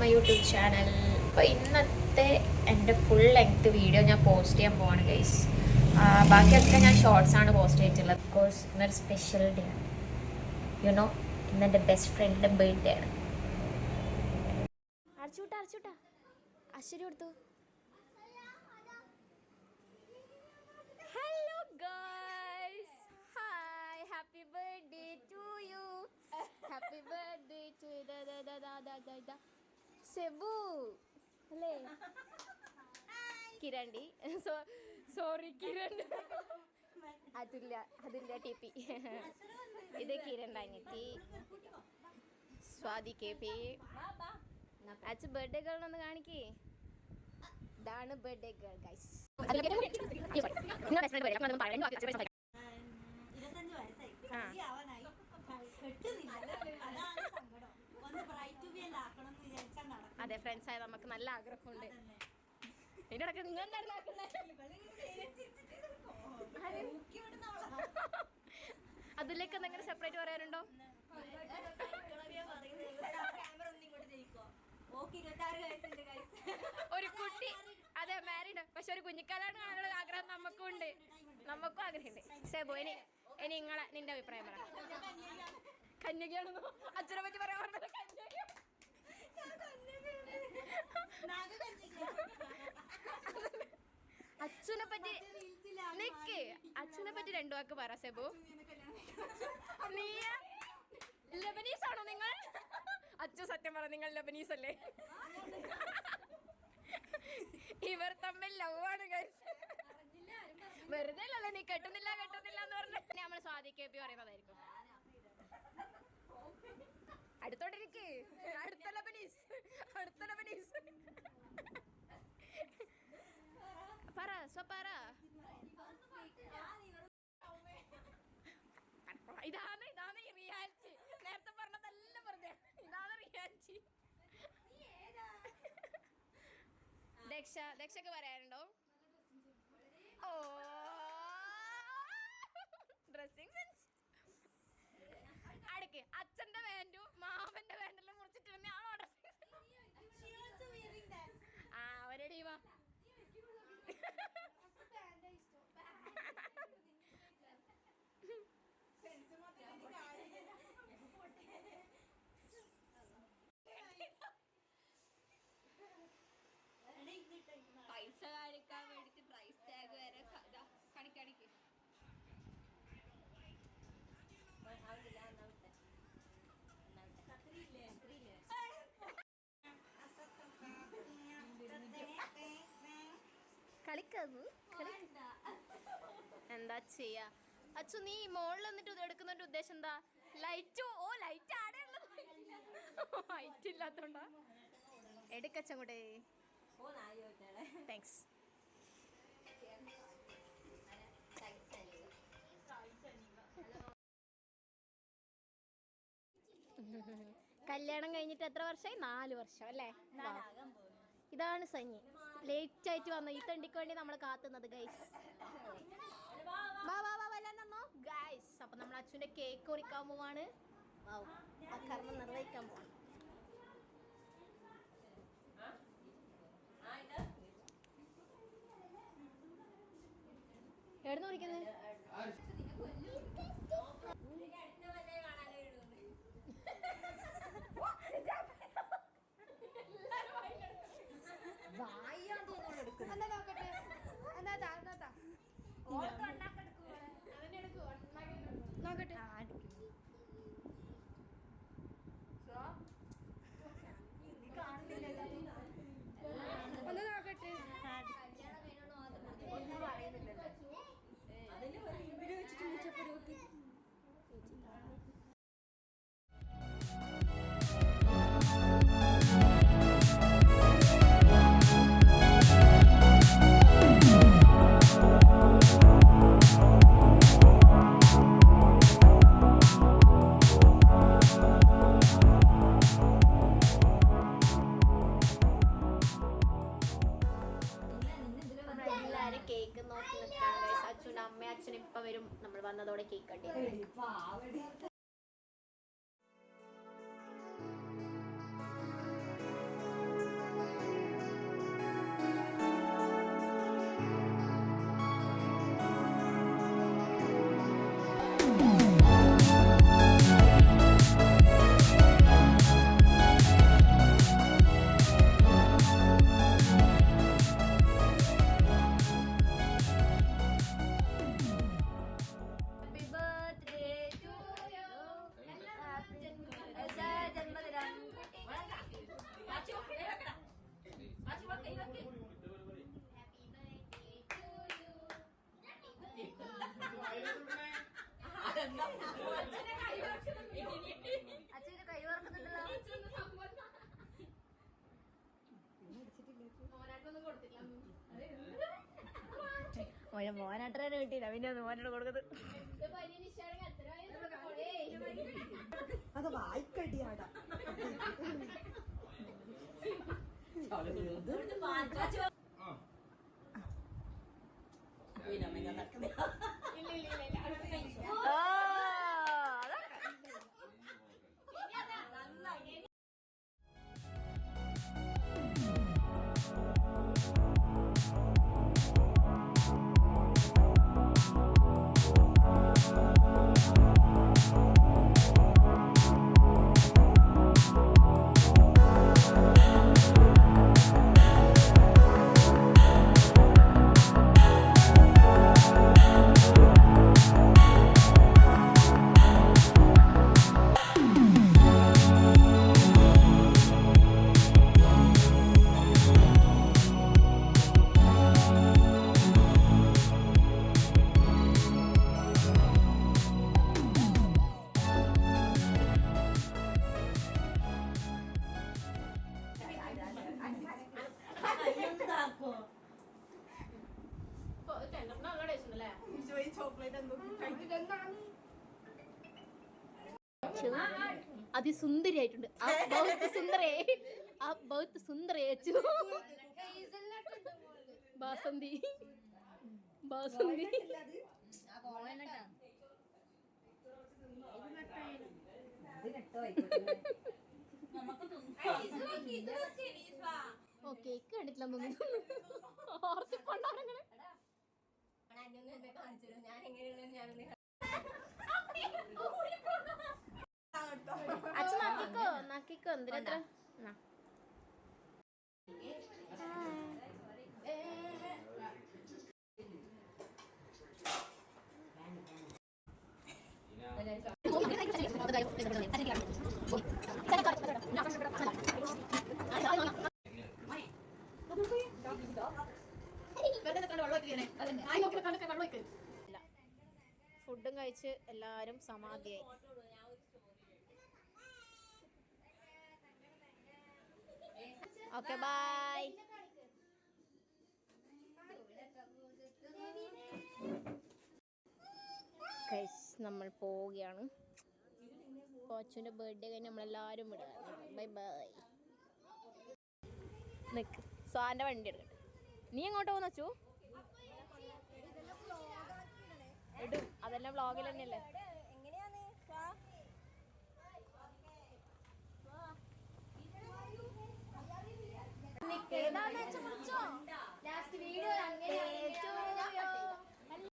My YouTube channel. അപ്പോൾ ഇന്നത്തെ എൻ്റെ ഫുൾ ലെങ്ത് വീഡിയോ ഞാൻ പോസ്റ്റ് ചെയ്യാൻ പോവാണ് ഗൈസ്. ബാക്കിയൊക്കെ ഞാൻ ഷോർട്സാണ് പോസ്റ്റ് ചെയ്തിട്ടുള്ളത്. ബിക്കോസ് ഇന്നൊരു സ്പെഷ്യൽ ഡേ ആണ്. യുനോ ഇന്നെൻ്റെ ബെസ്റ്റ് ഫ്രണ്ടിൻ്റെ ബർത്ത്ഡേ ആണ്. അരച്ചൂട്ടാ അശ്വരി കൊടുത്തു. Hello guys, hi, happy birthday to you, happy birthday to Sebu അല്ലേ, കിരണ്ടി, സോറി കിരൺ, അതില്ല ടി പി, ഇത് കിരൺ അനിയത്തി, സ്വാതി കെ പി. അച്ഛ ബർത്ത്ഡേ ഗേൾ ഒന്ന് കാണിക്കേ. ഇതാണ് ബർത്ത്ഡേ ഗേൾ ഗൈസ്. അതെ, ഫ്രണ്ട്സ് ആയ നമുക്ക് നല്ല ആഗ്രഹമുണ്ട്. ഇതിനിടയ്ക്ക് നിങ്ങൾ അതിലേക്ക് എന്തെങ്കിലും സെപ്പറേറ്റ് പറയാനുണ്ടോ? ഒരു കുട്ടി, അതെ മാരീഡ്, പക്ഷെ ഒരു കുഞ്ഞിക്കാലാണ് കാണാനുള്ള ആഗ്രഹം നമുക്കും ആഗ്രഹമുണ്ട്. സെബു, ഇനി നിന്റെ അഭിപ്രായം പറ. കന്യകയാണെന്നോ? അച്ഛനെ പറ്റി പറയാൻ പറഞ്ഞത് അച്ഛനെ പറ്റി രണ്ടു വാക്ക് പറ സെബു. ലബനീസ് ആണോ നിങ്ങൾ? അച്ഛൻ സത്യം പറ, നിങ്ങൾ ലബനീസ് അല്ലേ? ഇവർ തമ്മിൽ ലവ് ആണ് ഗൈസ്. വെറുതെ അല്ലല്ലോ നീ കെട്ടുന്നില്ല എന്ന് പറഞ്ഞ നമ്മൾ സ്വാതി കെ പി പറയുന്നതായിരിക്കും. അടുത്തോട്ടിരിക്കേ, അടുത്ത ലബനീസ് പറ. ഇതാണ് റിയാലിറ്റി. നേരത്തെ പറഞ്ഞതല്ല വെറുതെ, ഇതാണ് റിയാലിറ്റി. ദക്ഷക്ക് പറയാനുണ്ടോ? ഓ, ഡ്രസ്സിംഗ് സെൻസ് അടുക്ക്. അച്ഛന്റെ പാന്റും മാമന്റെ പാന്റെല്ലാം മുറിച്ചിട്ടിരുന്നാണോ ഡ്രസ്സിംഗ് സെൻസ്? അവരെ ടീമാ. പൈസ കാണിക്കാൻ വേണ്ടിട്ട് പ്രൈസ് ടാഗ് വരെ കാണിക്കാണിക്ക്. കളിക്കുന്നു എന്താ ചെയ്യാ? അച്ചു, നീ മോളിൽ വന്നിട്ട് എടുക്കുന്നതിന്റെ ഉദ്ദേശം എന്താ? ലൈറ്റ് ആടെ ഉള്ളത് ലൈറ്റ് ഇല്ലാത്തോണ്ടാ? എടുക്കച്ചങ്ങോട്ടേ. താങ്ക്സ്. കല്യാണം കഴിഞ്ഞിട്ട് എത്ര വർഷമായി? 4 വർഷം അല്ലേ? ഇതാണ് സഞ്ഞി, ലേറ്റ് ആയിട്ട് വന്നു. ഈ തണ്ടിക്ക് വേണ്ടി നമ്മൾ കാത്തുന്നത് ഗൈസ്. ഗൈസ്, അപ്പൊ നമ്മൾ അച്ഛൻ്റെ കേക്ക് മുറിക്കാൻ പോവാണ്. ആ കർമ്മം നിർവഹിക്കാൻ പോവാണ്. എവിടുന്ന് മുറിക്കുന്നത്? നോക്കട്ടെ. ഒന്ന് നോക്കട്ടെ. ഒന്നും പറയുന്നില്ലല്ലോ. അതിന് ഇവര് വെച്ചിട്ട് വിളിച്ചപ്പോ കേക്ക് നോക്കി നിൽക്കാൻ. അച്ഛനും അമ്മയും അച്ഛനും ഇപ്പൊ വരും. നമ്മൾ വന്നതോടെ കേക്ക് കട്ടി. മോനത്ര കിട്ടിയില്ല പിന്നെ മോനോട് കൊടുക്കുന്നത് അത് വായിക്കടിയാടാ അതിസുന്ദരിയായിട്ടുണ്ട് ആ ബൗത്ത് സുന്ദരയച്ചു ബാസന്തി ബാസന്തി ഓ കേക്ക് കണ്ടിട്ടില്ല ഓർത്തിപ്പണ്ടാവങ്ങനെ അച്ഛൻ നക്കിക്കോ എന്തിനാ ഫുഡും കഴിച്ച് എല്ലാരും സമാധിയായി. Okay bye. നമ്മൾ പോവുകയാണ്. കോച്ചുവിന്റെ ബർത്ത്ഡേ കഴിഞ്ഞ് നമ്മളെല്ലാരും വിടുകയാണ്. Bye bye. നിക്ക് സ്വാന്റെ വണ്ടി എടുക്കട്ടെ. നീ എങ്ങോട്ട് പോകുന്ന അച്ചു? ഇടും അതെല്ലാം വ്ളോഗിൽ തന്നെയല്ലേ.